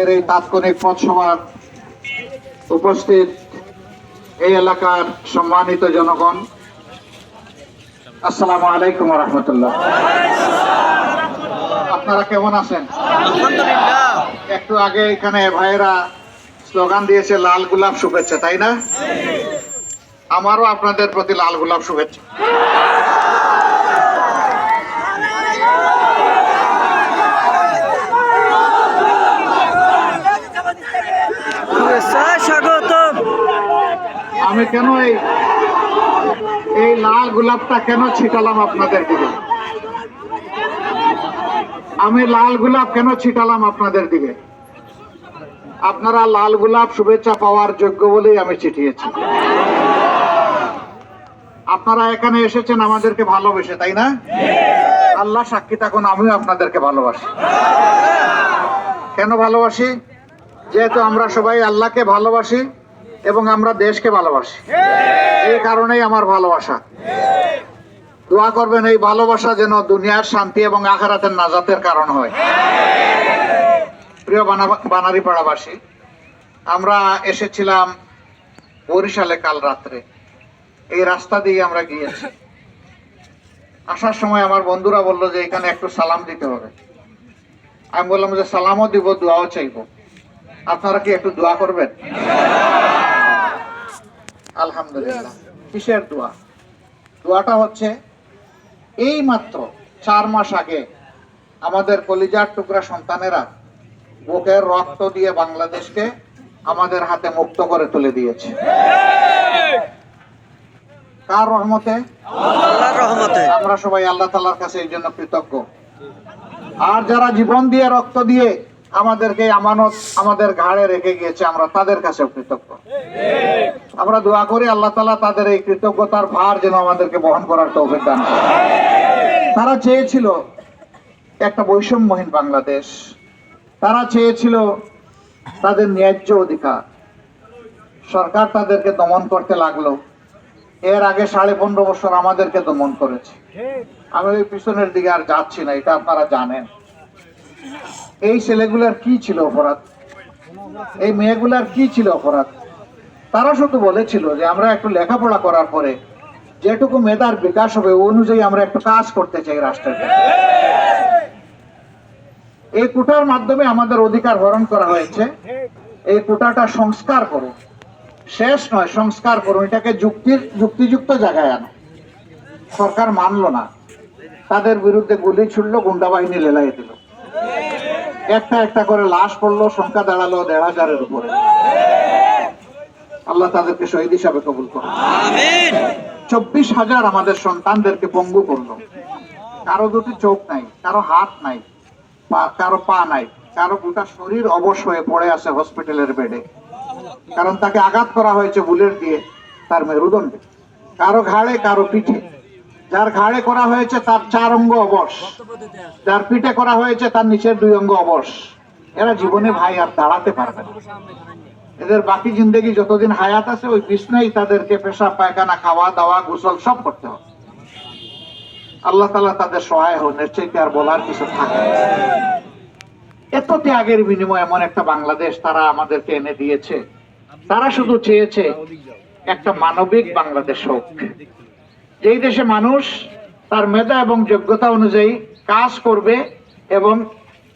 এই তাৎক্ষণিক পথসভার উপস্থিত এই এলাকার সম্মানিত জনগণ, আসসালামু আলাইকুম ওয়া রাহমাতুল্লাহ। আপনারা কেমন আছেন? আলহামদুলিল্লাহ। একটু আগে এখানে ভাইয়েরা স্লোগান দিয়েছে লাল গোলাপ শুভেচ্ছা, তাই না? আমারও আপনাদের প্রতি লাল গোলাপ শুভেচ্ছা। স্বাগতম। আমি কেন এই লাল গোলাপটা কেন ছিটালাম আপনাদের দিকে? আমি লাল গোলাপ কেন ছিটালাম আপনাদের দিকে? আপনারা লাল গোলাপ শুভেচ্ছা পাওয়ার যোগ্য বলেই আমি চিঠিয়েছি। আপনারা এখানে এসেছেন আমাদেরকে ভালোবেসে, তাই না? আল্লাহ সাক্ষী থাকুন, আমিও আপনাদেরকে ভালোবাসি। কেন ভালোবাসি? যেহেতু আমরা সবাই আল্লাহকে ভালোবাসি এবং আমরা দেশকে ভালোবাসি, এই কারণেই আমার ভালোবাসা। দোয়া করবেন এই ভালোবাসা যেন দুনিয়ার শান্তি এবং আখিরাতের নাজাতের কারণ হয়। প্রিয় বানারীপাড়াবাসী, আমরা এসেছিলাম বরিশালে কাল রাত্রে। এই রাস্তা দিয়ে আমরা গিয়েছি। আসার সময় আমার বন্ধুরা বললো যে এখানে একটু সালাম দিতে হবে। আমি বললাম যে সালামও দিব, দোয়াও চাইবো। আপনারা কি একটু দোয়া করবেন? আলহামদুলিল্লাহ। কিসের দোয়া? দোয়াটা হচ্ছে এই মাত্র 4 মাস আগে আমাদের কলিজার টুকরা সন্তানেরা বুকের রক্ত দিয়ে বাংলাদেশকে আমাদের হাতে মুক্ত করে তুলে দিয়েছে। কার রহমতে? আল্লাহর রহমতে। আমরা সবাই আল্লাহ তাআলার কাছে এই জন্য কৃতজ্ঞ। আর যারা জীবন দিয়ে রক্ত দিয়ে আমাদেরকে আমানত আমাদের ঘাড়ে রেখে গিয়েছে, আমরা তাদের কাছেও কৃতজ্ঞ। আমরা দোয়া করি আল্লাহ তাআলা তাদের এই কৃতজ্ঞতার ভার যেন আমাদেরকে বহন করার তৌফিক দান করেন। তারা চেয়েছিল একটা বৈষম্যহীন বাংলাদেশ, তারা চেয়েছিল তাদের ন্যায্য অধিকার। সরকার তাদেরকে দমন করতে লাগলো। এর আগে 15.5 বছর আমাদেরকে দমন করেছে। আমি ওই পিছনের দিকে আর যাচ্ছি না, এটা আপনারা জানেন। এই ছেলেগুলার কি ছিল অপরাধ? এই মেয়েগুলার কি ছিল অপরাধ? তারা শুধু বলেছিল যে আমরা একটু লেখাপড়া করার পরে যেটুকু মেধার বিকাশ হবে ওই অনুযায়ী আমরা একটু কাজ করতে চাই রাষ্ট্রের। এই কোটার মাধ্যমে আমাদের অধিকার হরণ করা হয়েছে। এই কোটাটা সংস্কার করুন, শেষ নয়, সংস্কার করুন, এটাকে যুক্তিযুক্ত জায়গায় আনো। সরকার মানলো না, তাদের বিরুদ্ধে গুলি ছুড়লো, গুন্ডা বাহিনী লেলাই দিল। একটা একটা করে লাশ পড়লো, সংখ্যা দাঁড়ালো 1,500-এর উপরে। আল্লাহ তাদেরকে শহীদ হিসাবে কবুল করুন। আমিন। 24,000 আমাদের সন্তানদেরকে পঙ্গু করলো। কারো দুটি চোখ নাই, কারো হাত নাই, কারো পা নাই, কারো গোটা শরীর অবশ হয়ে পড়ে আছে হসপিটালের বেডে, কারণ তাকে আঘাত করা হয়েছে বুলেট দিয়ে তার মেরুদণ্ডে। কারো ঘাড়ে, কারো পিঠে। যার ঘাড়ে করা হয়েছে তার 4 অঙ্গ অবশ, যার পিঠে করা হয়েছে তার নিচের 2 অঙ্গ অবশ। এরা জীবনে ভাই আর দাঁড়াতে পারবে না। এদের বাকি জিন্দগি যতদিন হায়াত আছে ওই বিছনায় তাদেরকে পেশাব পায়খানা, খাওয়া দাওয়া, গোসল সব করতে হবে। আল্লাহ তাআলা তাদের সহায় হন, এর চাইতে আর বলার কিছু থাকে না। এত ত্যাগের বিনিময়ে এমন একটা বাংলাদেশ তারা আমাদেরকে এনে দিয়েছে। তারা শুধু চেয়েছে একটা মানবিক বাংলাদেশ হোক, যেই দেশে মানুষ তার মেধা এবং যোগ্যতা অনুযায়ী কাজ করবে এবং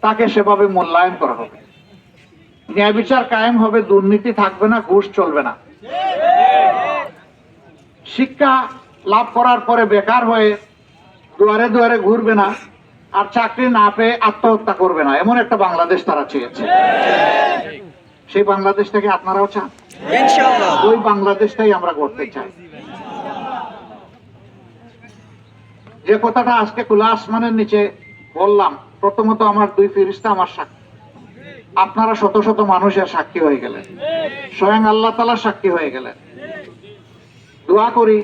তাকে সেভাবে মূল্যায়ন করা হবে। ন্যায় বিচার কায়েম হবে, দুর্নীতি থাকবে না, ঘুষ চলবে না। শিক্ষা লাভ করার পরে বেকার হয়ে দুয়ারে দুয়ারে ঘুরবে না, আর চাকরি না পেয়ে আত্মহত্যা করবে না। এমন একটা বাংলাদেশ তারা চেয়েছে। সেই বাংলাদেশটাকে আপনারাও চান? ইনশাআল্লাহ। ওই বাংলাদেশটাই আমরা করতে চাই। যে কথাটা আজকে খোলা আসমানের নিচে বললাম, প্রথমত আমার 2 ফেরেশতা আমার সাক্ষী, আপনারা শত শত মানুষের সাক্ষী হয়ে গেলেন, স্বয়ং আল্লাহ তাআলা সাক্ষী হয়ে গেলেন। দোয়া করি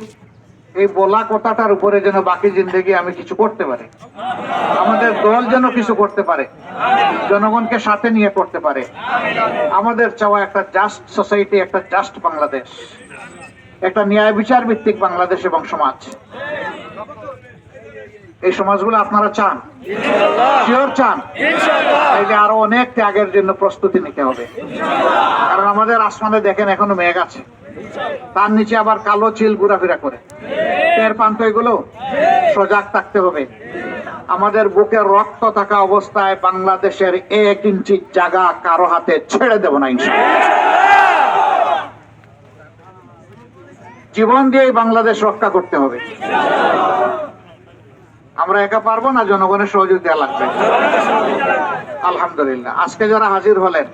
এই বলা কথাটার উপরে যেন বাকি জিন্দগি আমি কিছু করতে পারি, আমাদের দল যেন কিছু করতে পারে, জনগণকে সাথে নিয়ে করতে পারে। আমাদের চাওয়া একটা জাস্ট সোসাইটি, একটা জাস্ট বাংলাদেশ, একটা ন্যায় বিচার ভিত্তিক বাংলাদেশ এবং সমাজ। এই সমাজগুলো আপনারা চান? ইনশাআল্লাহ শিওর চান? ইনশাআল্লাহ তাইলে আরো অনেক ত্যাগের জন্য প্রস্তুতি নিতে হবে। কারণ আমাদের আসমানে দেখেন এখনো মেঘ আছে, তার নিচে আবার কালো চিল ঘোরাফেরা করে। টের পান তো এগুলো? সজাগ থাকতে হবে। আমাদের বুকে রক্ত থাকা অবস্থায় বাংলাদেশের 1 ইঞ্চি জায়গা কারো হাতে ছেড়ে দেব না ইনশাআল্লাহ। জীবন দিয়েই বাংলাদেশ রক্ষা করতে হবে। আমরা একা পারবো না, জনগণের সহযোগিতা লাগবে। আলহামদুলিল্লাহ, আজকে যারা হাজির হলেন,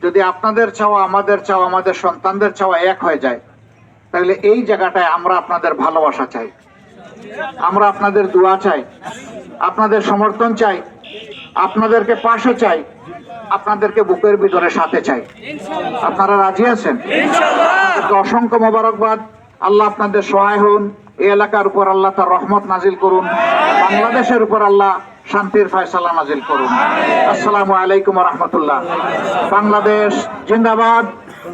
যদি আপনাদের চাওয়া, আমাদের চাওয়া, আমাদের সন্তানদের চাওয়া এক হয়ে যায়, তাহলে এই জায়গাটায় আমরা আপনাদের ভালোবাসা চাই, আমরা আপনাদের দোয়া চাই, আপনাদের সমর্থন চাই, আপনাদেরকে পাশে চাই, আপনাদেরকে বুকের ভিতরে সাথে চাই। আপনারা রাজি আছেন? আপনাদেরকে অসংখ্য মোবারকবাদ। আল্লাহ আপনাদের সহায় হন। এই এলাকার উপর আল্লাহ তার রহমত নাজিল করুন। বাংলাদেশের উপর আল্লাহ শান্তির ফয়সালা নাজিল করুন। আসসালামু আলাইকুম ওয়া রাহমাতুল্লাহ। বাংলাদেশ জিন্দাবাদ।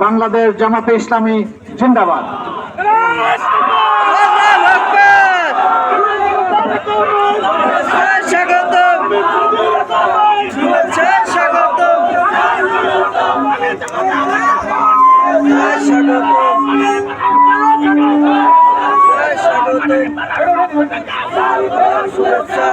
বাংলাদেশ জামাতে ইসলামী জিন্দাবাদ। আল্লাহু আকবার। স্বাগতম শুভেচ্ছা, স্বাগতম স্বাগতম শুভেচ্ছা।